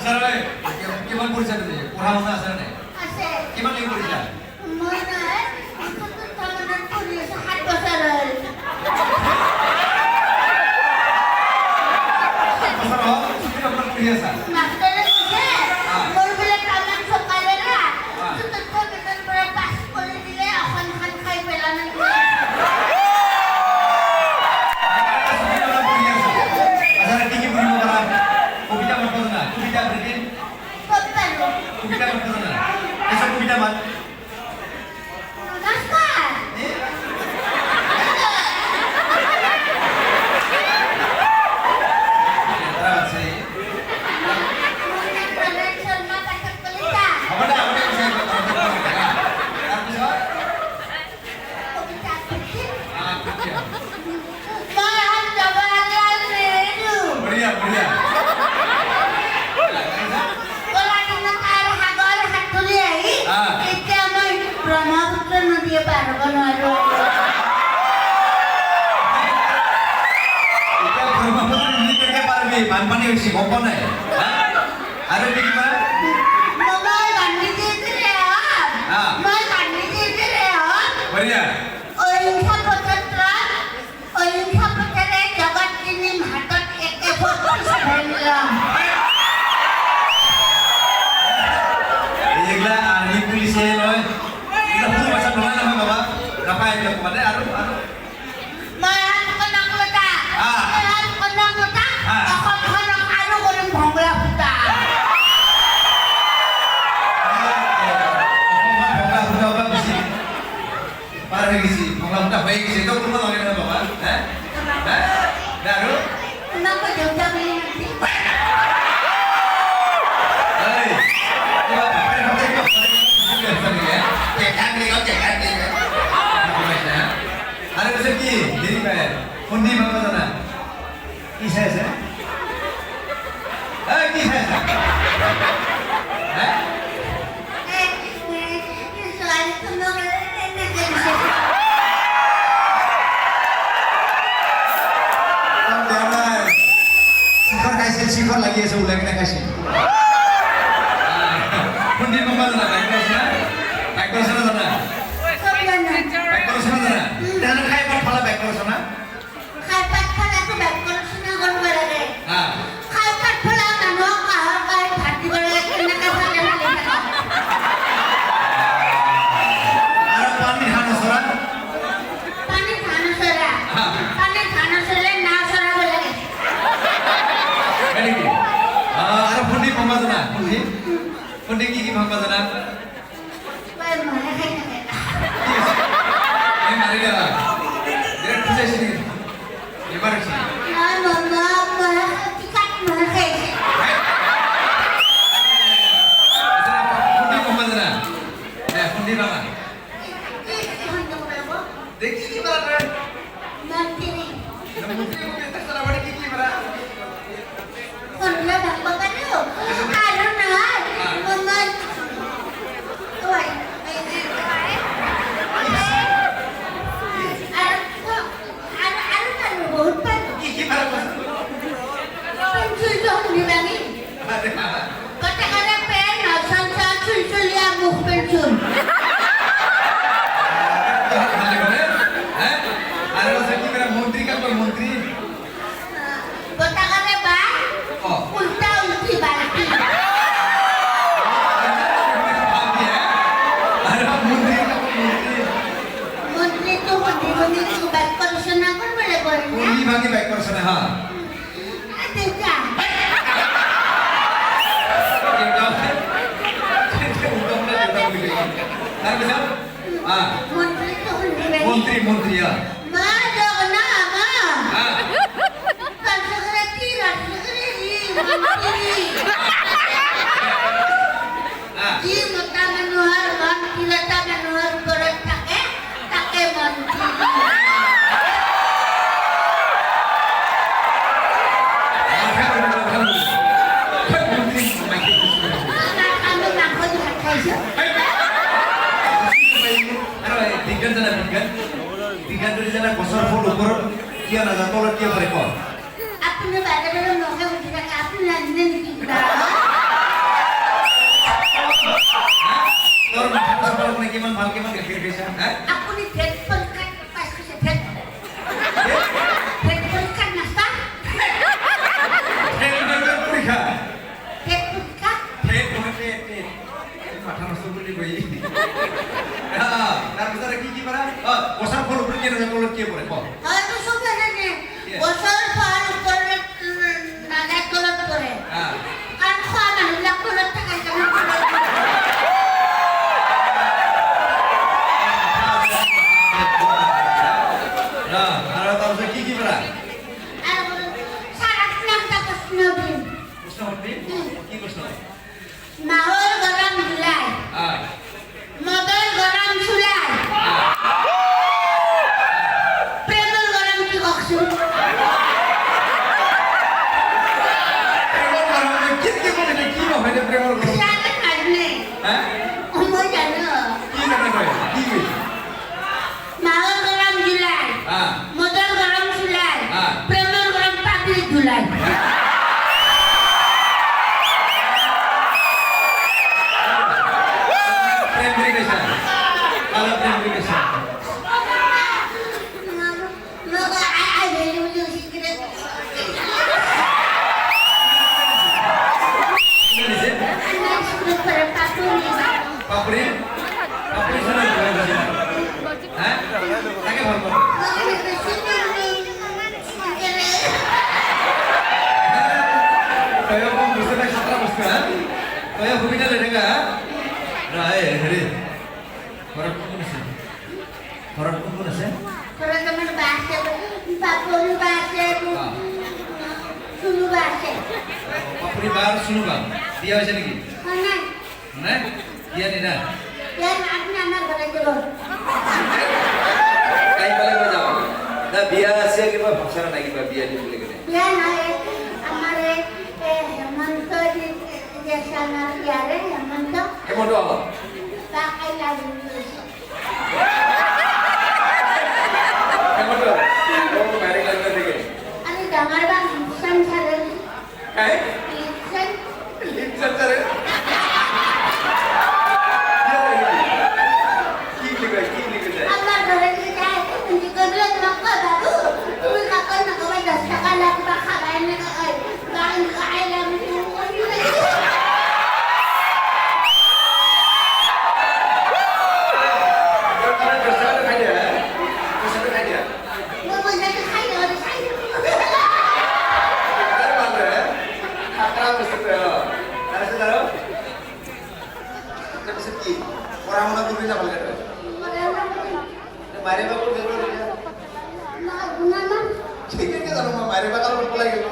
আছাৰে কিমান পঢ়িছা তুমি পঢ়া শুনা আছে নে আছে কিমান লৈকে পঢ়িছা মই নাই চতুৰ্থ মানত পঢ়ি আছো 7 বছৰ হ'ল পঢ়ি আছা মাষ্টৰে কৈছে মোৰ বোলে কামান সকালে না চতুৰ্থ মানৰ পৰা পাছ কৰি দিলে অসমখন খাই পেলানো আছাৰে কি পঢ়িব পাৰা কবিতা পঢ়ব জানা কবিতা আবৃত্তি কবিতা পঢ়ব জানা এসব কবিতা মান নমস্কাৰ ব্ৰহ্মপুত্ৰ নদীয়ে পাৰ হ'ব নোৱাৰো এতিয়া ব্ৰহ্মপুত্ৰ নদী কেনেকে পাৰবি বানপানী হৈছে গম পোৱা নাই আৰু কি কিবা মই গান্ধীজীৰ বঢ়িয়া অহিংসা পথেৰে জগত কিনিম হাতত একে এইগিলা আৰ্মি পুলিচে লয় এইগিলা সৰু বাচ্চা নহয় নহয় বাবা নাপায় এইবিলাক মানে আৰু মই হাতখনক লতা অসমখনক আৰু কৰিম ভংগৰা ফুটা পাৰ হৈ গৈছি ভংলা ফুটা হৈ গৈছে এইটো কৰিব নালাগে নহয় বাবা আৰু তোমাকো দেউতা বুলি মাতি আৰু পিছত কি হেৰি পায় খুন্দি ভাঙব জানা কি চাই আছে কি চাই আছা শিখৰ খাইছিল শিখৰ লাগি আছে ওলাই কিনে খাইছিল খুন্দি ভাঙব জানা বাইক আছে না বাইক আছে না জানা বাইক আছে না জানা তেনে খাই পাত ফালা বাইক আছে না খাই পাত ফলাটো বেকৰচনা কৰিব লাগে হা খাই পাত ফলা মানুহক কাহৰ কাই ভাত দিব লাগে কেনেকৈ ফালে আৰু পানী ধান চৰা পানী ধান চৰা না চৰাব লাগে নেকি আৰু খুন্দি ভাঙব জানা খুন্দি কি ভাঙব জানা মনে খাই থাকে এই মাৰি দেৱা বিৰাট খুজাইছে নেকি এবাৰ হৈছে মনে খাইছে খুন্দি ভাঙব জানা খুন্দি ভাঙা দেখি কি বাৰা তই কি কি বাৰা Konla dak bakalo. Ano na? Mga Oy. Ano বহুত pa. কি কি বাৰা Pensul dong dibangi. Kata-kata pen, sansa sul-sulia muh pensul. আৰু কি বাৰা মন্ত্ৰী কা কই মন্ত্ৰী Kata-kata ba? Ulta-ulti balti. Menteri tu menteri baik personal pun boleh boleh. Ini bagi baik person ha. Ada tak? Menteri tu Menteri ya. Ma ada nama. Kan sekreti menteri. Ji mata manuhar kan kilata manuhar berat take menteri. Tiga dari sana kosor full ukur kia naga tolak kia mereka. Aku ni pada belum nak kau tidak aku nanti ni kita. কিমান ভাল কিমান গাখীৰ খাইছা হা আপুনি ভেট পৰীক্ষাত পাছ কৰিছে ভেট পৰীক্ষাত নাস্তা পৰীক্ষা ভেট পৰীক্ষা মাথা নষ্ট বুলি কৈ তাৰপিছত কি কৰা গছৰ ফল ওপৰত কি ৰজা তলত কি পৰে ক হয়তো সব জানে গছৰ ফল ওপৰত নালাগে তলত পৰে কাৰণ খোৱা মানুহবিলাক তলত থাকে আৰু তাৰপিছত কি কৰা আৰু সাৰাত নামটা প্ৰশ্ন দিন প্ৰশ্ন সুধবি কি প্ৰশ্ন মাহৰ গৰম জুলাই মদৰ গৰম চুলাই প্ৰেমৰ গৰম কি কওকচোন প্ৰেমৰ গৰম জানে নাজনে মই জানো কি জানে কি মাহৰ গৰম জুলাই মদৰ গৰম চুলাই প্ৰেমৰ গৰম পাব্লিক জুলাই পাপড়ি পাপড়ি শুনে হ্যাঁ তাকে ভালো করে তয়ো কম বুঝতে না সাতটা বস্তু হ্যাঁ তয়ো ভূমিকা লে থাকা রায় হেরে ঘৰত কোন আছে ঘৰত কোন আছে ঘৰত আমাৰ বাছে পাপৰি বাছে শুনু বাছে পাপড়ি বাৰ শুনুবা দিয়া হয়েছে নাকি নাই নাই দিয়া নি না ইয়াৰ আপনি আমাৰ ঘৰত যাব কাই পালে মই যাও না বিয়া আছে কিবা ভাষা নাই কিবা বিয়া দি বলে গলে বিয়া নাই আমাৰ হেমন্ত জেসানা ইয়াৰে হেমন্ত হেমন্ত তাকাই লাগি হেমন্ত ও মাৰি লাগবে দেখে আমি ডাঙৰ বা সংসাৰে কাই লিখছেন লিখছেন তারে কি লিখে যায় আমার ঘরে যায় তুমি কইলে নকবা বাবু তুমি কাকই নকবা 10 টাকা লাগবে খাবাই না গান গাইলাম পড়াশোনা করবি না ভালো মারে বাবা ঠিক আছে জানো মারে বাবা বলতে লাগিল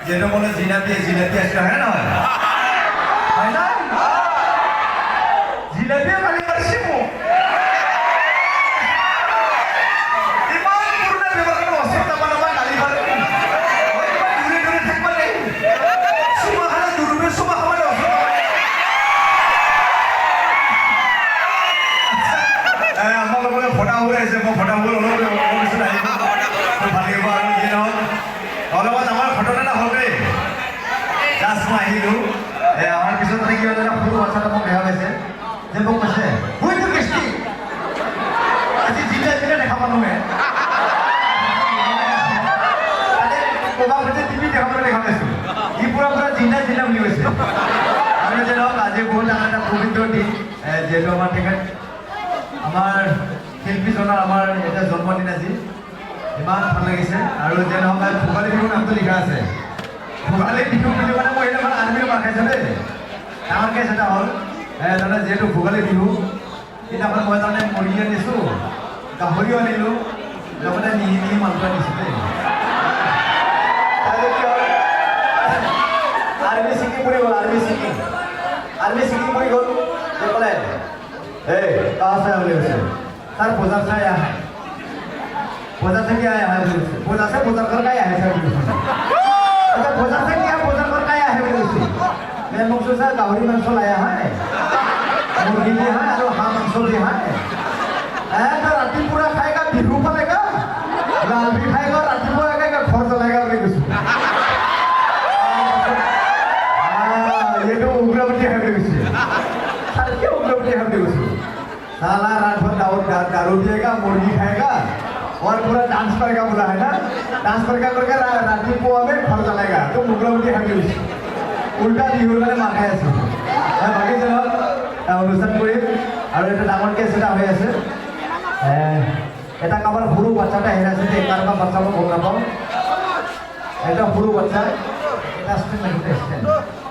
যেটা বলে জিলাপি জিলাপি আসলে হয় না হয় না জিলাপিও খালি পারছি মো ইমান পুরনা বিভাগের অসুবিধা বানাবা গালি পারে দূরে দূরে থাকবা নেই সুমা হালে দূরে সুমা হালে অসুবিধা আমার বলে ফটা হয়ে আছে মই ফটা হল অলপ কিছু নাই ভালে হব আৰু কি নহওক অলপত আমাৰ ঘটনা এটা হ'ল দেই জাষ্ট মই আহিলোঁ আমাৰ পিছত কি হ'ল এটা সৰু বাচ্ছা এটা মোক দেখা পাইছে যে মোক কৈছে শুইটো কৃষ্টি আজি জিলা জিলা দেখা মানুহে ক'বা কৈছে টিভি দেখাবলৈ দেখা পাইছোঁ ই পুৰা পুৰা জিলা জিলা বুলি কৈছে আৰু যে হওক আজি বহুত ডাঙৰ এটা পবিত্ৰ দিন যিহেতু আমাৰ তেখেত আমাৰ শিল্পীজনৰ আমাৰ এতিয়া জন্মদিন আজি ইমান ভাল লাগিছে আৰু যে নহওক ভোগালী বিহুৰ নামটো লিখা আছে ভোগালী বিহু বুলি মানে মই সেইদিনাখন আৰ্মিৰ মাৰ খাইছোঁ দেই ডাঙৰ কেছ এটা হ'ল তাৰমানে যিহেতু ভোগালী বিহু সেইদিনাখন মই তাৰমানে মুৰ্গী আনিছোঁ গাহৰিও আনিলোঁ লগতে মিহি মিহি মাংস আনিছোঁ দেই আৰ্মি ছিকিম পৰি গ'ল আৰ্মি ছিকিম পৰি গ'ল যে ক'লে এই कहाँ से आए हो सर बाजार से आया है बाजार से क्या आया है बाजार से बाजार कर आया है सर अच्छा बाजार से क्या बाजार कर आया है मैं मुझसे सर गावरी मांस लाया है मुर्गी भी है और हाँ मांस भी है तो राती पूरा खाएगा बिहू पड़ेगा लाल भी खाएगा राती पूरा खाएगा घर चलाएगा बोले कुछ ये तो उग्रवती है बोले कुछ सर क्या उग्रवती है बोले कुछ साला रात भर दारू पिएगा मुर्गी खाएगा और पूरा डांस करेगा बोला है ना डांस करके राती को हमें घर चलाएगा तो मुग्रवती है उल्टा बिहुर মানে মাৰ খাই আছোঁ বাকী জনক অনুষ্ঠান কৰিম আৰু এটা ডাঙৰ কেছ এটা হৈ আছে এটা কাৰোবাৰ সৰু বাচ্চা এটা হেৰাইছে যে কাৰোবাৰ বাচ্চা মই গম নাপাওঁ এটা সৰু বাচ্চা এটা ষ্টুডেণ্ট